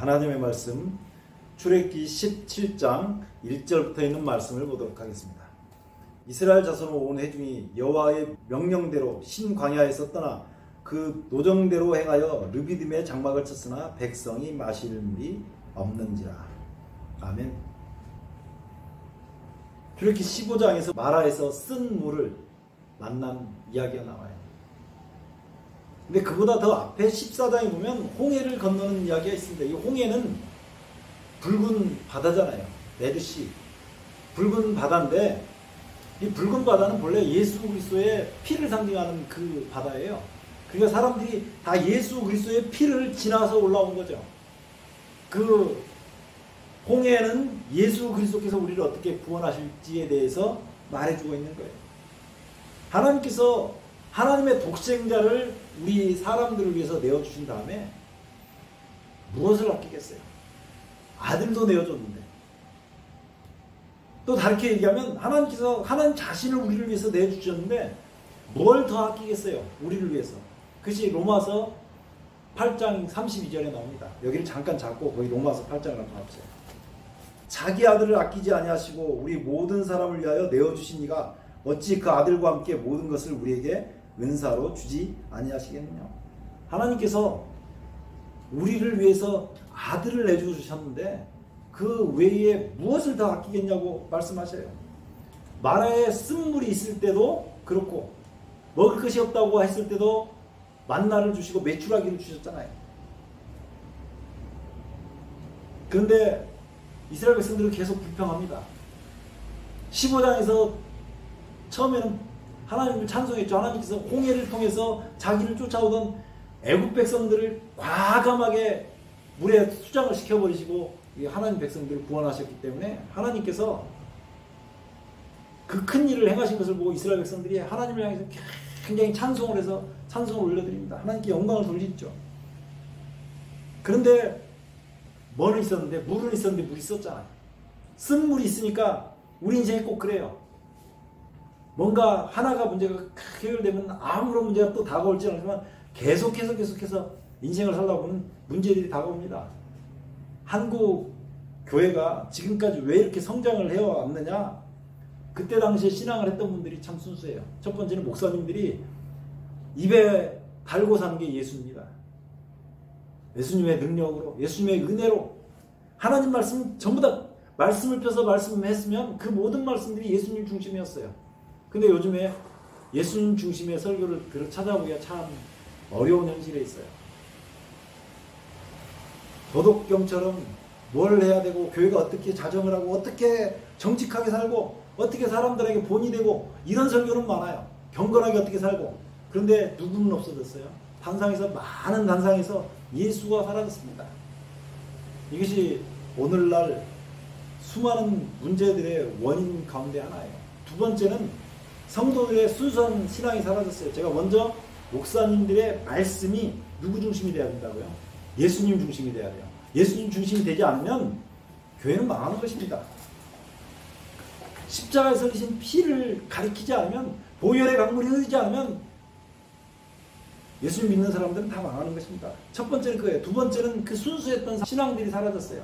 하나님의 말씀 출애굽기 17장 1절부터 있는 말씀을 보도록 하겠습니다. 이스라엘 자손은 온 회중이 여호와의 명령대로 신광야에서 떠나 그 노정대로 행하여 르비딤에 장막을 쳤으나 백성이 마실 물이 없는지라. 아멘. 출애굽기 15장에서 마라에서 쓴 물을 만난 이야기가 나와요. 근데 그보다 더 앞에 14장에 보면 홍해를 건너는 이야기가 있습니다. 이 홍해는 붉은 바다잖아요. 레드시. 붉은 바다인데 이 붉은 바다는 본래 예수 그리스도의 피를 상징하는 그 바다예요. 그러니까 사람들이 다 예수 그리스도의 피를 지나서 올라온 거죠. 그 홍해는 예수 그리스도께서 우리를 어떻게 구원하실지에 대해서 말해주고 있는 거예요. 하나님께서 하나님의 독생자를 우리 사람들을 위해서 내어주신 다음에 무엇을 아끼겠어요? 아들도 내어줬는데. 또 다르게 얘기하면 하나님께서 하나님 자신을 우리를 위해서 내어주셨는데 뭘 더 아끼겠어요? 우리를 위해서. 그것이 로마서 8장 32절에 나옵니다. 여기를 잠깐 잡고 거기 로마서 8장을 한번 합시다. 자기 아들을 아끼지 아니하시고 우리 모든 사람을 위하여 내어주신 이가 어찌 그 아들과 함께 모든 것을 우리에게 은사로 주지 아니하시겠느냐. 하나님께서 우리를 위해서 아들을 내주셨는데 그 외에 무엇을 더 아끼겠냐고 말씀하셔요. 마라에 쓴물이 있을 때도 그렇고 먹을 것이 없다고 했을 때도 만나를 주시고 메추라기를 주셨잖아요. 그런데 이스라엘 백성들은 계속 불평합니다. 15장에서 처음에는 하나님을 찬송했죠. 하나님께서 홍해를 통해서 자기를 쫓아오던 애굽 백성들을 과감하게 물에 수장을 시켜버리시고 하나님 백성들을 구원하셨기 때문에 하나님께서 그 큰 일을 행하신 것을 보고 이스라엘 백성들이 하나님을 향해서 굉장히 찬송을 해서 찬송을 올려드립니다. 하나님께 영광을 돌리죠. 그런데 뭐는 있었는데? 물은 있었는데 물이 썼잖아요. 쓴 물이 있으니까 우리 인생이 꼭 그래요. 뭔가 하나가 문제가 해결되면 아무런 문제가 또 다가올지 않지만 계속해서 인생을 살다 보면 문제들이 다가옵니다. 한국 교회가 지금까지 왜 이렇게 성장을 해왔느냐? 그때 당시에 신앙을 했던 분들이 참 순수해요. 첫 번째는 목사님들이 입에 달고 사는 게 예수입니다. 예수님의 능력으로, 예수님의 은혜로 하나님 말씀 전부 다 말씀을 펴서 말씀했으면 그 모든 말씀들이 예수님 중심이었어요. 근데 요즘에 예수님 중심의 설교를 찾아보기가 참 어려운 현실에 있어요. 도덕경처럼 뭘 해야 되고 교회가 어떻게 자정을 하고 어떻게 정직하게 살고 어떻게 사람들에게 본이 되고 이런 설교는 많아요. 경건하게 어떻게 살고. 그런데 누구는 없어졌어요. 단상에서 많은 단상에서 예수가 사라졌습니다. 이것이 오늘날 수많은 문제들의 원인 가운데 하나예요. 두 번째는 성도들의 순수한 신앙이 사라졌어요. 제가 먼저 목사님들의 말씀이 누구 중심이 돼야 된다고요? 예수님 중심이 돼야 돼요. 예수님 중심이 되지 않으면 교회는 망하는 것입니다. 십자가에서 흘리신 피를 가리키지 않으면, 보혈의 강물이 흐르지 않으면 예수님 믿는 사람들은 다 망하는 것입니다. 첫 번째는 그거예요. 두 번째는 그 순수했던 신앙들이 사라졌어요.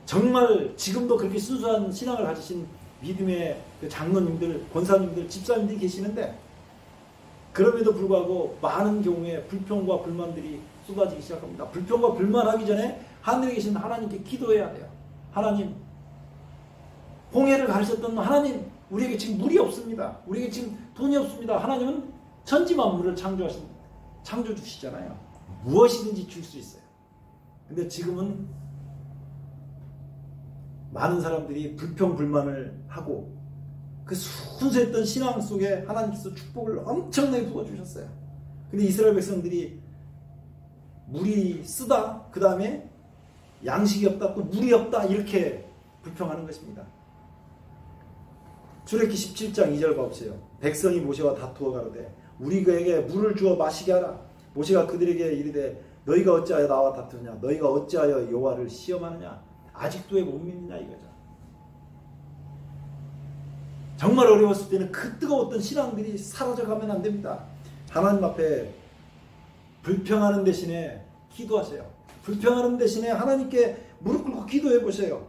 정말 지금도 그렇게 순수한 신앙을 가지신 믿음의 그 장로님들, 권사님들, 집사님들이 계시는데 그럼에도 불구하고 많은 경우에 불평과 불만들이 쏟아지기 시작합니다. 불평과 불만하기 전에 하늘에 계신 하나님께 기도해야 돼요. 하나님, 홍해를 가르쳤던 하나님, 우리에게 지금 물이 없습니다. 우리에게 지금 돈이 없습니다. 하나님은 천지 만물을 창조하신 창조주시잖아요. 무엇이든지 줄 수 있어요. 근데 지금은 많은 사람들이 불평 불만을 하고 그 순수했던 신앙 속에 하나님께서 축복을 엄청나게 부어주셨어요. 근데 이스라엘 백성들이 물이 쓰다, 그 다음에 양식이 없다, 또 물이 없다, 이렇게 불평하는 것입니다. 출애굽기 17장 2절 봐보세요. 백성이 모세와 다투어 가로되 우리에게 물을 주어 마시게 하라. 모세가 그들에게 이르되 너희가 어찌하여 나와 다투느냐? 너희가 어찌하여 여호와를 시험하느냐? 아직도 왜 못 믿느냐 이거죠. 정말 어려웠을 때는 그 뜨거웠던 신앙들이 사라져가면 안 됩니다. 하나님 앞에 불평하는 대신에 기도하세요. 불평하는 대신에 하나님께 무릎 꿇고 기도해 보세요.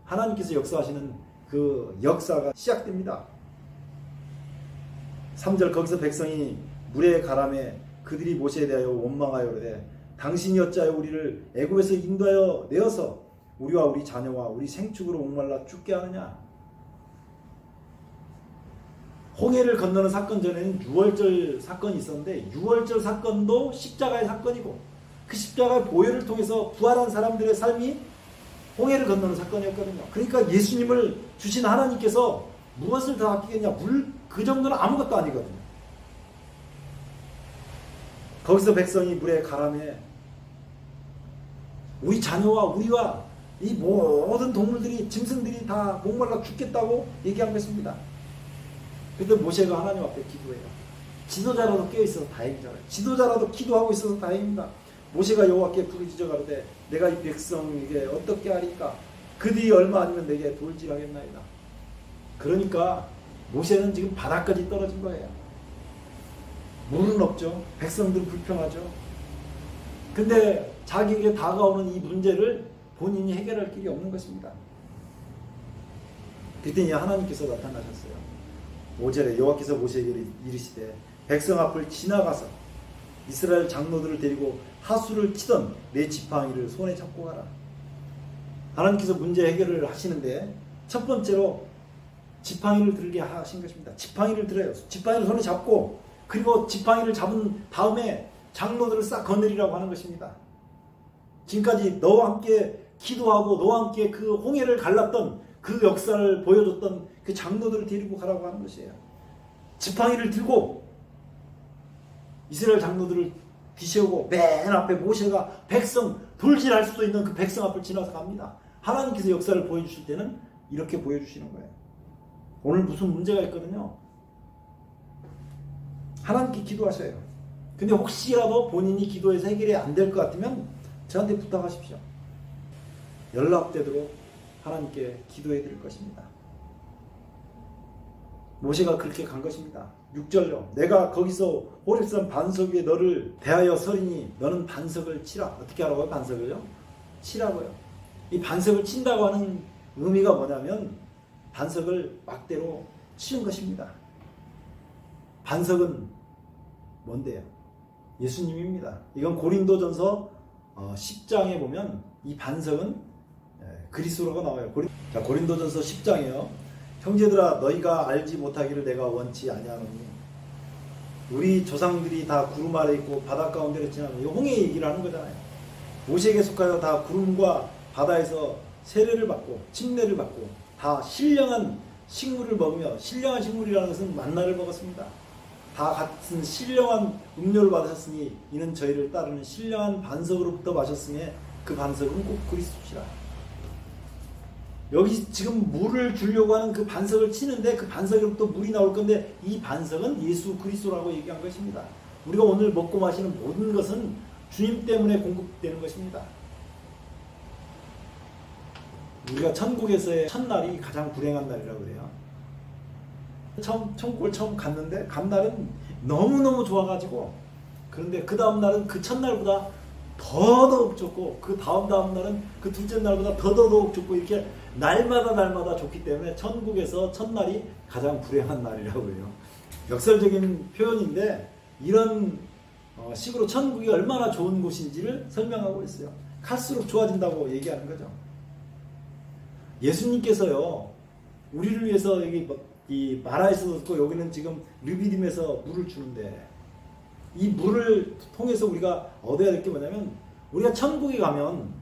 하나님께서 역사하시는 그 역사가 시작됩니다. 3절 거기서 백성이 물에 가라매 그들이 모세에 대하여 원망하여 그러되 당신이 어찌하여 우리를 애굽에서 인도하여 내어서 우리와 우리 자녀와 우리 생축으로 목말라 죽게 하느냐. 홍해를 건너는 사건 전에는 유월절 사건이 있었는데 유월절 사건도 십자가의 사건이고 그 십자가의 보혈을 통해서 부활한 사람들의 삶이 홍해를 건너는 사건이었거든요. 그러니까 예수님을 주신 하나님께서 무엇을 더 아끼겠냐. 그 정도는 아무것도 아니거든요. 거기서 백성이 물에 가라매 우리 자녀와 우리와 이 모든 동물들이 짐승들이 다 목말라 죽겠다고 얘기한 것입니다. 그때 모세가 하나님 앞에 기도해요. 지도자라도 깨어있어서 다행이잖아요. 지도자라도 기도하고 있어서 다행입니다. 모세가 여호와께 부르짖어 가로되 내가 이 백성에게 어떻게 하리까? 그들이 얼마 아니면 내게 돌질하겠나이다. 그러니까 모세는 지금 바닥까지 떨어진 거예요. 물은 없죠. 백성들은 불평하죠. 근데 자기에게 다가오는 이 문제를 본인이 해결할 길이 없는 것입니다. 그랬더니 하나님께서 나타나셨어요. 5절에 여호와께서 모세에게 이르시되 백성 앞을 지나가서 이스라엘 장로들을 데리고 하수를 치던 내 지팡이를 손에 잡고 가라. 하나님께서 문제 해결을 하시는데 첫 번째로 지팡이를 들게 하신 것입니다. 지팡이를 들어요. 지팡이를 손에 잡고 그리고 지팡이를 잡은 다음에 장로들을 싹 거느리라고 하는 것입니다. 지금까지 너와 함께 기도하고 너와 함께 그 홍해를 갈랐던 그 역사를 보여줬던 그 장로들을 데리고 가라고 하는 것이에요. 지팡이를 들고 이스라엘 장로들을 뒤세우고 맨 앞에 모세가 백성 돌질할 수도 있는 그 백성 앞을 지나서 갑니다. 하나님께서 역사를 보여주실 때는 이렇게 보여주시는 거예요. 오늘 무슨 문제가 있거든요. 하나님께 기도하셔요. 근데 혹시라도 본인이 기도해서 해결이 안 될 것 같으면 저한테 부탁하십시오. 연락되도록 하나님께 기도해 드릴 것입니다. 모세가 그렇게 간 것입니다. 6절요. 내가 거기서 호렙산 반석 위에 너를 대하여 서리니 너는 반석을 치라. 어떻게 하라고요? 반석을요? 치라고요. 이 반석을 친다고 하는 의미가 뭐냐면 반석을 막대로 치는 것입니다. 반석은 뭔데요? 예수님입니다. 이건 고린도전서 10장에 보면 이 반석은 그리스도라고 나와요. 고린도전서 10장이요. 형제들아 너희가 알지 못하기를 내가 원치 아니하노니 우리 조상들이 다 구름 아래 있고 바다 가운데를 지나는 이 홍해 얘기를 하는 거잖아요. 모세에게 속하여 다 구름과 바다에서 세례를 받고 침례를 받고 다 신령한 식물을 먹으며 신령한 식물이라는 것은 만나를 먹었습니다. 다 같은 신령한 음료를 받으셨으니 이는 저희를 따르는 신령한 반석으로부터 마셨으니 그 반석은 꼭 그리스도시라. 여기 지금 물을 주려고 하는 그 반석을 치는데 그 반석으로부터 물이 나올 건데 이 반석은 예수 그리스도라고 얘기한 것입니다. 우리가 오늘 먹고 마시는 모든 것은 주님 때문에 공급되는 것입니다. 우리가 천국에서의 첫날이 가장 불행한 날이라고 그래요. 천국을 처음 갔는데 간날은 너무너무 좋아가지고 그런데 그 다음 날은 그 첫날보다 더더욱 좋고 그 다음 날은 그 둘째 날보다 더더욱 좋고 이렇게 날마다 좋기 때문에 천국에서 첫날이 가장 불행한 날이라고 해요. 역설적인 표현인데 이런 식으로 천국이 얼마나 좋은 곳인지를 설명하고 있어요. 갈수록 좋아진다고 얘기하는 거죠. 예수님께서요 우리를 위해서 여기 이 마라에서도 있고 여기는 지금 르비딤에서 물을 주는데 이 물을 통해서 우리가 얻어야 될 게 뭐냐면 우리가 천국에 가면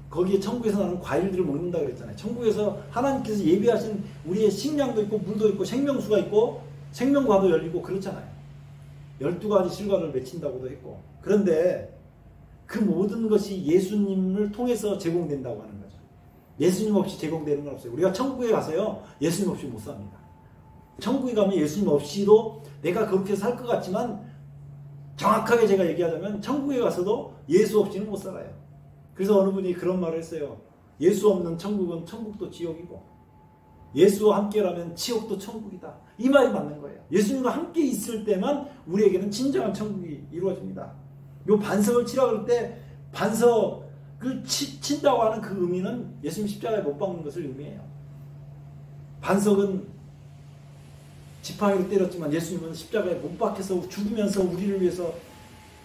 거기에 천국에서 나는 과일들을 먹는다 그랬잖아요. 천국에서 하나님께서 예비하신 우리의 식량도 있고 물도 있고 생명수가 있고 생명과도 열리고 그렇잖아요. 12가지 실과를 맺힌다고도 했고 그런데 그 모든 것이 예수님을 통해서 제공된다고 하는 거죠. 예수님 없이 제공되는 건 없어요. 우리가 천국에 가서요 예수님 없이 못 삽니다. 천국에 가면 예수님 없이도 내가 그렇게 살 것 같지만 정확하게 제가 얘기하자면 천국에 가서도 예수 없이는 못 살아요. 그래서 어느 분이 그런 말을 했어요. 예수 없는 천국은 천국도 지옥이고 예수와 함께라면 지옥도 천국이다. 이 말이 맞는 거예요. 예수님과 함께 있을 때만 우리에게는 진정한 천국이 이루어집니다. 요 반석을 치라 그럴 때 반석을 친다고 하는 그 의미는 예수님 십자가에 못 박는 것을 의미해요. 반석은 지팡이로 때렸지만 예수님은 십자가에 못 박혀서 죽으면서 우리를 위해서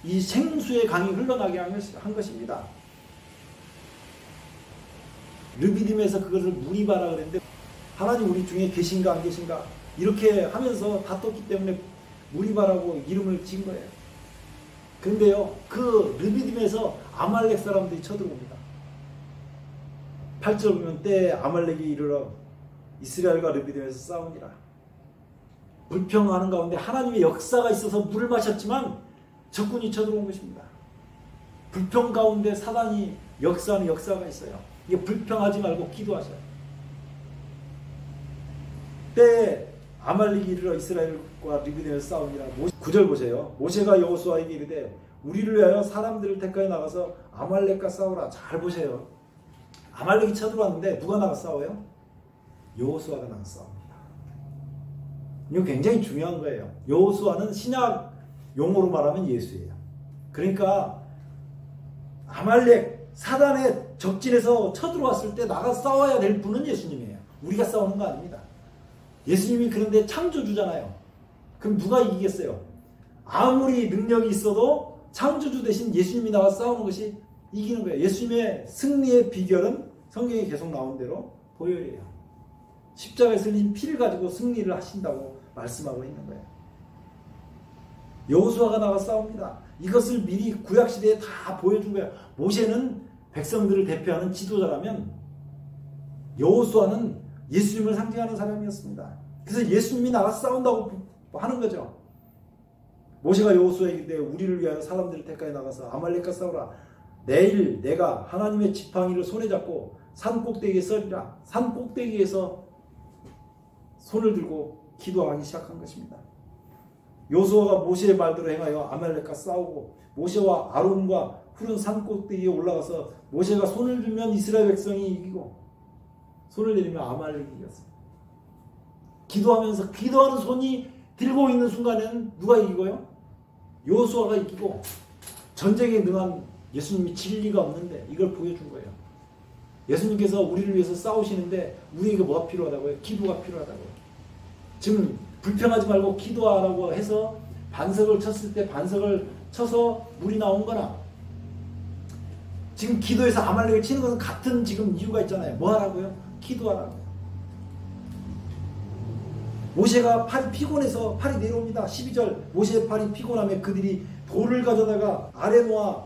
이 생수의 강이 흘러나게 한 것입니다. 르비딤에서 그것을 무리바라 그랬는데 하나님 우리 중에 계신가 안 계신가 이렇게 하면서 다퉜기 때문에 무리바라고 이름을 지은 거예요. 그런데요, 그 르비딤에서 아말렉 사람들이 쳐들어옵니다. 8절 보면 때에 아말렉이 이르러 이스라엘과 르비딤에서 싸우니라. 불평하는 가운데 하나님의 역사가 있어서 물을 마셨지만 적군이 쳐들어온 것입니다. 불평 가운데 사단이 역사하는 역사가 있어요. 이게 불평하지 말고 기도하셔요. 때에 아말렉이 이르러 이스라엘과 르비딤에서 싸우니라. 9절 보세요. 모세가 여호수아에게 이르되 우리를 위하여 사람들을 택하여 나가서 아말렉과 싸우라. 잘 보세요. 아말렉이 쳐들어왔는데 누가 나가 싸워요? 여호수아가 나가 싸웁니다. 이거 굉장히 중요한 거예요. 여호수아는 신약 용어로 말하면 예수예요. 그러니까 아말렉 사단의 적진에서 쳐들어왔을 때 나가 싸워야 될 분은 예수님이에요. 우리가 싸우는 거 아닙니다. 예수님이 그런데 창조주잖아요. 그럼 누가 이기겠어요? 아무리 능력이 있어도 창조주 대신 예수님이 나와 싸우는 것이 이기는 거예요. 예수님의 승리의 비결은 성경에 계속 나온 대로 보혈이에요. 십자가에 흘린 피를 가지고 승리를 하신다고 말씀하고 있는 거예요. 여호수아가 나가 싸웁니다. 이것을 미리 구약시대에 다 보여준 거예요. 모세는 백성들을 대표하는 지도자라면 여호수아는 예수님을 상징하는 사람이었습니다. 그래서 예수님이 나가 싸운다고 하는 거죠. 모세가 여호수아에게 이르되 우리를 위하여 사람들을 택하여 나가서 아말렉과 싸우라. 내일 내가 하나님의 지팡이를 손에 잡고 산 꼭대기에 서리라. 산 꼭대기에서 손을 들고 기도하기 시작한 것입니다. 여호수아가 모세의 말대로 행하여 아말렉과 싸우고 모세와 아론과 푸른 산 꼭대기에 올라가서 모세가 손을 들면 이스라엘 백성이 이기고 손을 내리면 아말렉이 이겼어요. 기도하면서 기도하는 손이 들고 있는 순간에는 누가 이기고요? 여호수아가 이기고 전쟁에 능한 예수님이 진리가 없는데 이걸 보여준 거예요. 예수님께서 우리를 위해서 싸우시는데 우리에게 뭐가 필요하다고요? 기도가 필요하다고요. 지금 불평하지 말고 기도하라고 해서 반석을 쳤을 때 반석을 쳐서 물이 나온 거나 지금 기도해서 아말렉을 치는 것은 같은 지금 이유가 있잖아요. 뭐 하라고요? 기도하라고요. 모세가 팔이 피곤해서 팔이 내려옵니다. 12절 모세의 팔이 피곤하며 그들이 돌을 가져다가 아래 놓아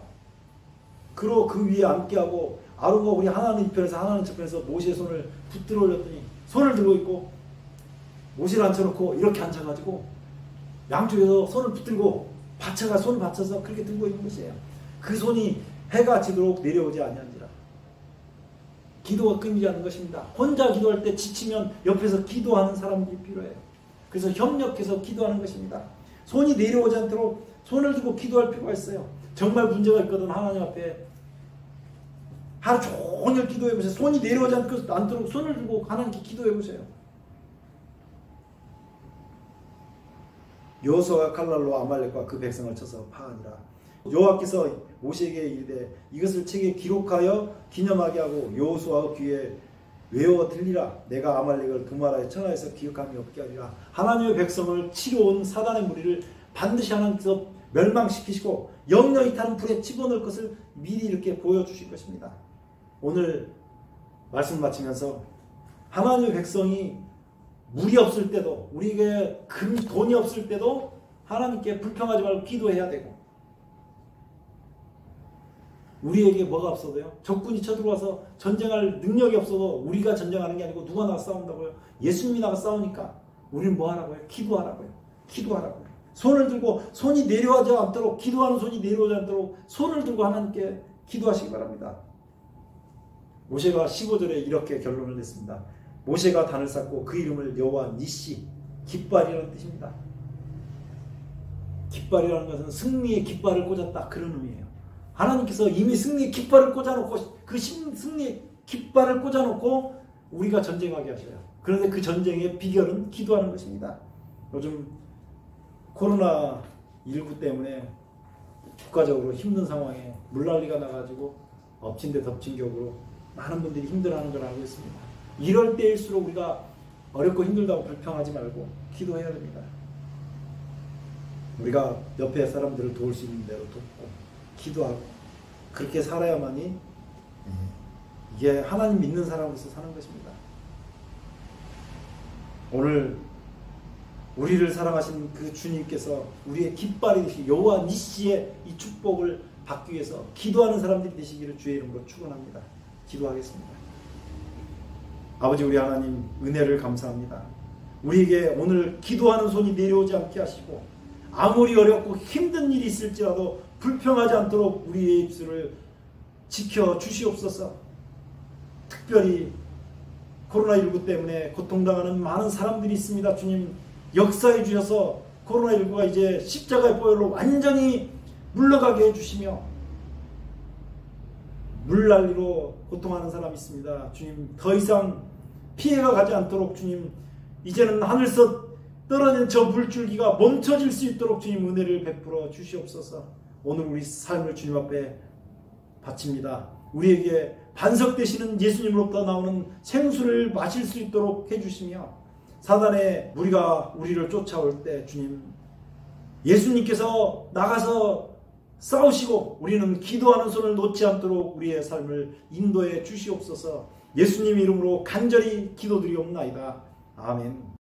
그로 그 위에 앉게 하고 아론과 우리 하나는 이편에서 하나는 저편에서 모세의 손을 붙들어 올렸더니 손을 들고 있고 모세를 앉혀놓고 이렇게 앉아가지고 양쪽에서 손을 붙들고 손을 받쳐서 그렇게 들고 있는 것이에요. 그 손이 해가 지도록 내려오지 아니한지라. 기도가 끊이지 않는 것입니다. 혼자 기도할 때 지치면 옆에서 기도하는 사람들이 필요해요. 그래서 협력해서 기도하는 것입니다. 손이 내려오지 않도록 손을 들고 기도할 필요가 있어요. 정말 문제가 있거든 하나님 앞에 하루 종일 기도해보세요. 손이 내려오지 않도록 손을 들고 하나님께 기도해보세요. 여호수아가 칼날로 아말렉과 그 백성을 쳐서 파하니라. 여호와께서 모세에게 이르되 이것을 책에 기록하여 기념하게 하고 여호수아 귀에 외워 들리라. 내가 아말렉을 두마라의 천하에서 기억함이 없게 하리라. 하나님의 백성을 치러온 사단의 무리를 반드시 하나님께서 멸망시키시고 영영이 타는 불에 집어넣을 것을 미리 이렇게 보여주실 것입니다. 오늘 말씀 마치면서 하나님의 백성이 물이 없을 때도 우리에게 돈이 없을 때도 하나님께 불평하지 말고 기도해야 되고 우리에게 뭐가 없어도요? 적군이 쳐들어와서 전쟁할 능력이 없어도 우리가 전쟁하는 게 아니고 누가 나가 싸운다고요? 예수님이 나가 싸우니까 우리는 뭐 하라고요? 기도하라고요. 기도하라고요. 손을 들고 손이 내려오지 않도록 기도하는 손이 내려오지 않도록 손을 들고 하나님께 기도하시기 바랍니다. 모세가 15절에 이렇게 결론을 냈습니다. 모세가 단을 쌓고 그 이름을 여호와 니시 깃발이라는 뜻입니다. 깃발이라는 것은 승리의 깃발을 꽂았다 그런 의미예요. 하나님께서 이미 승리의 깃발을 꽂아놓고 그 승리의 깃발을 꽂아놓고 우리가 전쟁하게 하셔요. 그런데 그 전쟁의 비결은 기도하는 것입니다. 요즘 코로나19 때문에 국가적으로 힘든 상황에 물난리가 나가지고 엎친 데 덮친 격으로 많은 분들이 힘들어하는 걸 알고 있습니다. 이럴 때일수록 우리가 어렵고 힘들다고 불평하지 말고 기도해야 됩니다. 우리가 옆에 사람들을 도울 수 있는 대로 돕고 기도하고 그렇게 살아야만이 이게 하나님 믿는 사람으로서 사는 것입니다. 오늘 우리를 사랑하신 그 주님께서 우리의 깃발이 되시고 여호와 니시의 이 축복을 받기 위해서 기도하는 사람들이 되시기를 주의 이름으로 축원합니다. 기도하겠습니다. 아버지 우리 하나님 은혜를 감사합니다. 우리에게 오늘 기도하는 손이 내려오지 않게 하시고 아무리 어렵고 힘든 일이 있을지라도 불평하지 않도록 우리의 입술을 지켜 주시옵소서. 특별히 코로나19 때문에 고통당하는 많은 사람들이 있습니다. 주님 역사해 주셔서 코로나19가 이제 십자가의 보혈로 완전히 물러가게 해주시며 물난리로 고통하는 사람이 있습니다. 주님 더 이상 피해가 가지 않도록 주님 이제는 하늘에서 떨어진 저 물줄기가 멈춰질 수 있도록 주님 은혜를 베풀어 주시옵소서. 오늘 우리 삶을 주님 앞에 바칩니다. 우리에게 반석되시는 예수님으로부터 나오는 생수를 마실 수 있도록 해주시며 사단의 무리가 우리를 쫓아올 때 주님 예수님께서 나가서 싸우시고 우리는 기도하는 손을 놓지 않도록 우리의 삶을 인도해 주시옵소서. 예수님 이름으로 간절히 기도드리옵나이다. 아멘.